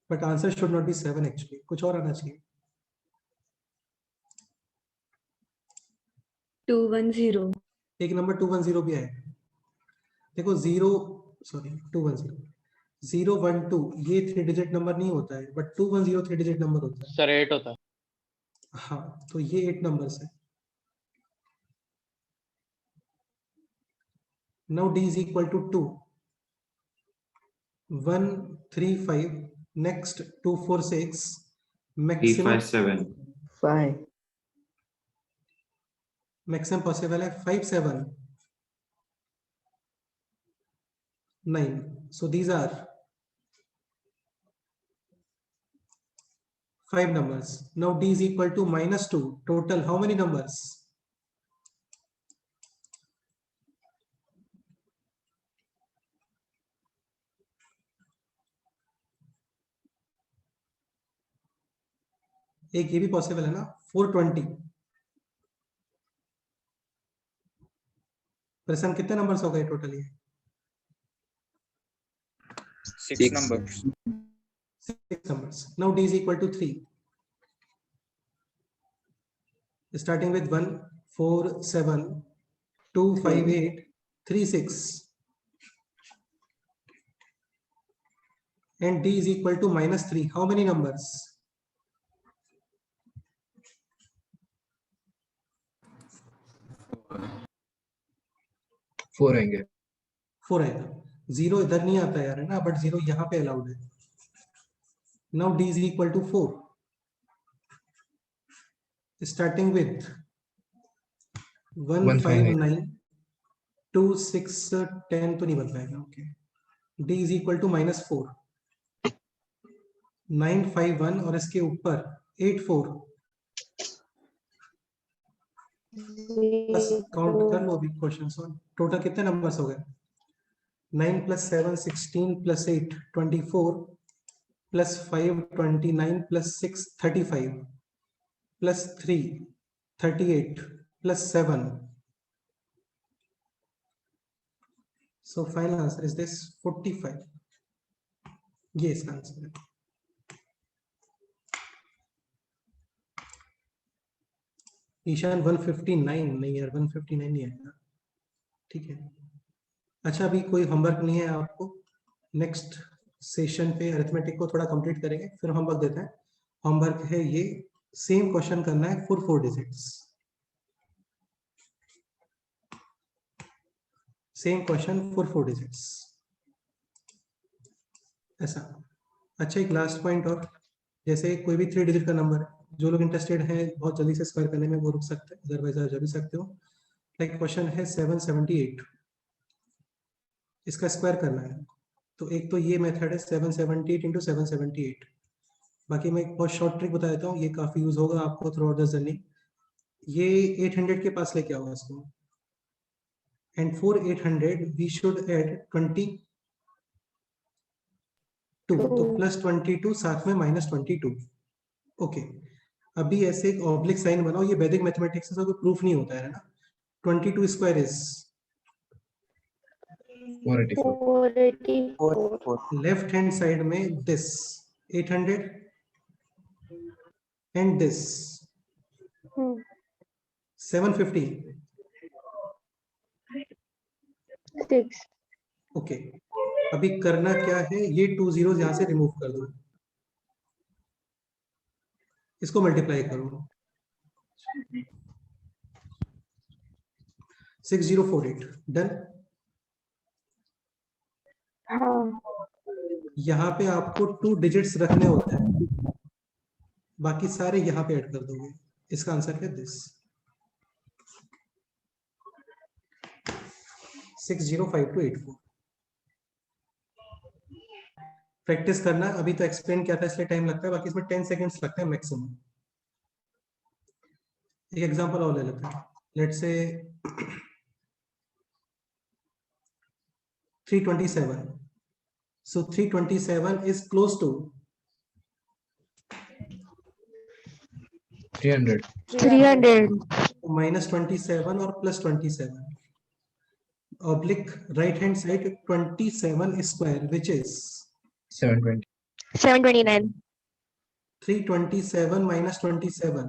But answer should not be 7 actually, कुछ और आना चाहिए। 210 एक नंबर 210 भी आएगा। देखो 210 0 1 2 ये 3 डिजिट नंबर नहीं होता है, बट 210 3 डिजिट नंबर होता है। सर 8 होता है। हाँ, तो ये 8 नंबर्स है। Now d is equal to 2, 1 3 5, next 2 4 6, 3 maximum 5 7. 5। maximum possible है 5 7 9। So these are 5 numbers. Now d is equal to -2, total how many numbers? एक ये भी पॉसिबल है ना, 420। प्रसन्न कितने नंबर्स हो गए टोटल? ये 6 numbers. 6 numbers. Now d is equal to 3, starting with 1 4 7 2 5 8 3 6, and d is equal to -3, how many numbers? 4 आएंगे। 4 आएगा। 0 इधर नहीं आता यार, है ना, बट 0 यहाँ पे अलाउड है। Now d is equal to 4, starting with 1 5 9 2 6 10 तो नहीं बन पाएगा। Okay, d is equal to -4, 9 5 1 और इसके ऊपर 8 4। बस काउंट कर लो अभी क्वेश्चन सॉल्व। टोटल कितने नंबर्स हो गए? 9 + 7 16 + 8 24 + 5 29 + 6 35 + 3 38 + 7। So final answer is this 45। ये इसका आंसर है। ईशान 159 नहीं यार, 159 नहीं आएगा। ठीक है, अच्छा अभी कोई होमवर्क नहीं है आपको? नेक्स्ट सेशन पे अरिथमेटिक को थोड़ा कंप्लीट करेंगे, फिर होमवर्क देते हैं। होमवर्क है ये, सेम क्वेश्चन करना है for 4 digits, same question for 4 digits ऐसा। अच्छा एक लास्ट पॉइंट और, जैसे कोई भी 3 डिजिट का नंबर है, जो लोग इंटरेस्टेड हैं बहुत जल्दी से स्क्वायर करने में वो रुक सकते हैं, अदरवाइज आप जा भी सकते हो। लाइक क्वेश्चन है 778, इसका स्क्वायर करना है। तो एक तो ये मेथड है 778 × 778। बाकी मैं एक बहुत शॉर्ट ट्रिक बता देता हूँ, ये काफी यूज होगा आपको थ्रू आउट द जर्नी। ये 800 के पास लेके आओ इसको, and for 800 we should add 20 2, तो Two. +22 साथ में -22। ओके, अभी ऐसे एक ऑब्लिक साइन बनाओ, ये वैदिक मैथमेटिक्स से कोई प्रूफ नहीं होता है ना। 22 square is 484. 484. Left hand side में दिस 800 एंड दिस 750। 6. ओके, अभी करना क्या है, ये 2 zeros यहां से रिमूव कर दो, इसको मल्टीप्लाई करो। 6048 डन। हाँ. यहाँ पे आपको 2 डिजिट्स रखने होते हैं, बाकी सारे यहाँ पे ऐड कर दोगे। इसका आंसर है दिस 605284। प्रैक्टिस करना, अभी तो एक्सप्लेन किया था इसलिए टाइम लगता है, बाकी इसमें 10 सेकंड्स लगते हैं मैक्सिमम। एक एग्जांपल और ले लेते हैं, let's say 327। So 327 is close to 300. 300. -27 और +27। Oblique right hand side 27 square, which is 720. 729. 327 -27,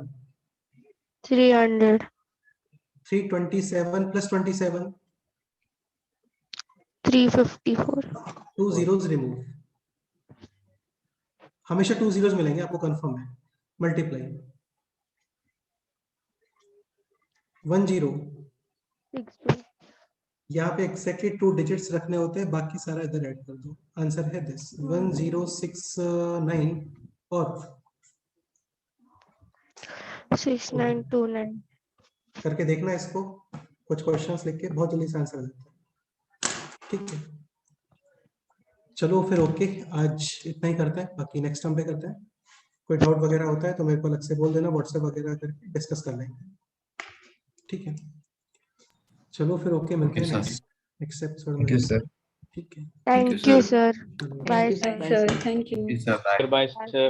300. 327 +27, 354. 2 zeros remove। हमेशा 2 zeros मिलेंगे आपको, कंफर्म है। मल्टीप्लाई 1 0, 62. यहाँ पे एक्जैक्टली 2 डिजिट्स रखने होते हैं, बाकी सारा इधर ऐड कर दो। आंसर है दिस 1069 और 6929. करके देखना इसको, कुछ क्वेश्चंस लिख के बहुत जल्दी से आंसर देते हैं। ठीक है, चलो फिर ओके, आज इतना ही करते हैं, बाकी नेक्स्ट टाइम पे करते हैं। कोई डाउट वगैरह होता है तो मेरे को अलग से बोल देना, व्हाट्सएप वगैरह करके डिस्कस कर लेंगे। ठीक है, चलो फिर ओके, मिलते हैं Okay, sir. Next episode Thank you, में। sir. ठीक है, Thank you, sir. चलो। Bye, Sir, thank you. Yes, sir. Bye. Bye, sir.